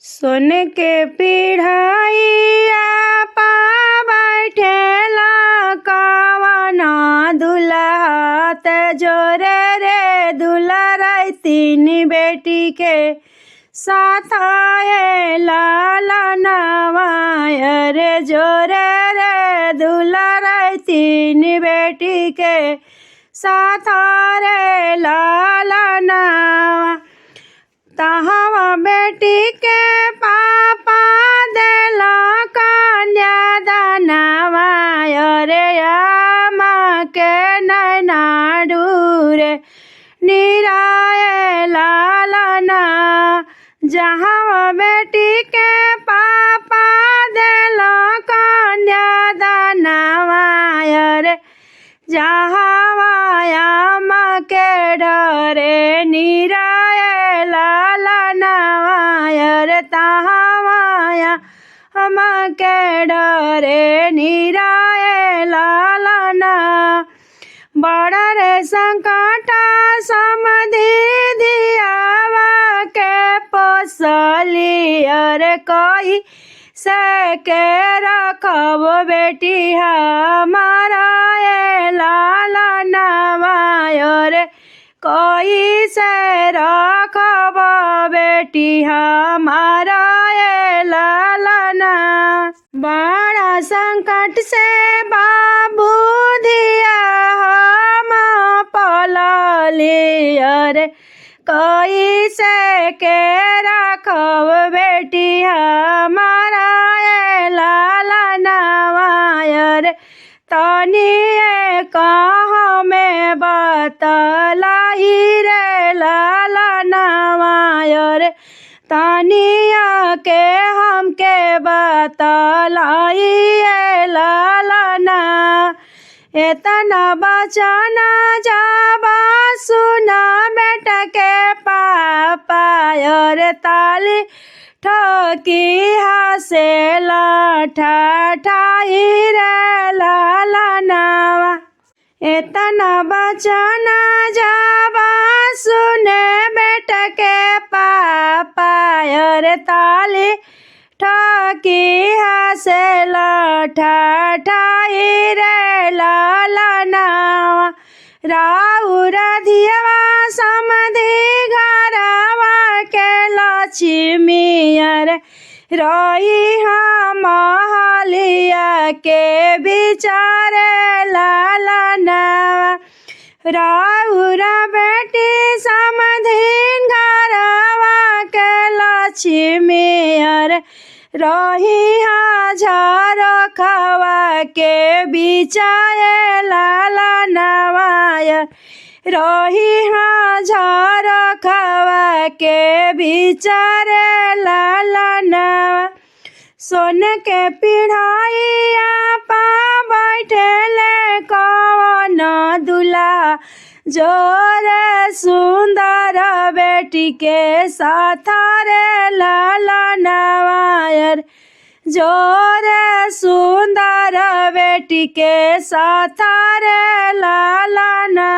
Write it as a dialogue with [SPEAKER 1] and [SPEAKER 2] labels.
[SPEAKER 1] सोन के पिढ़ाइया पा बैठेला कवना दुल्हा ते जोरे रे दुलाराई तीन बेटी के साथ आए लाला नवाय रे जोरे रे दुलाराई तीन बेटी के साथ रे लाला नवा तहवा बेटी के पापा देला कन्यादानवा रे आमा के नैना डूरे निराय लालना जहाँ बेटी के पापा देला कन्यादानवा रे जहाँ आमा के डरे निराय रे तहावाया हम के डरे निराय लालना बड़ा रे संकटा समधि दियावा के पोसली अरे कोई से के रखब बेटी हमारा लालना रे कोई से रखब बेटी हमारा लालना बड़ा संकट से बाबू दिया हम पलली अरे कोई से के रखब बेटी हमारा लालना रे तनी कहाँ में बतलाई रे लालना रे तनिया के हमके बतलाई लालना इतना बचना जाबा सुना बेटा के पापा रे ताली ठोकी हसे ठाई रे लालना इतना बचना जाबा सुने बेटा के पापा रे ताली ठोकी हसे ठाई रे लालना राउर दियवा समधि घरवा के लक्ष्मी रे रही हम महलिया के बिचारे लालना राउर बेटी समधि घरवा के लक्ष्मी रे रही हजार खवा के बिचारे लालना रही हजार खवा के बिचारे लालना सोन के पिढ़ाइया पा बैठेले कवन दुल्हा जोर सुंदर बेटी के साथ रे लालना जोर सुंदर बेटी के साथ रे लालना।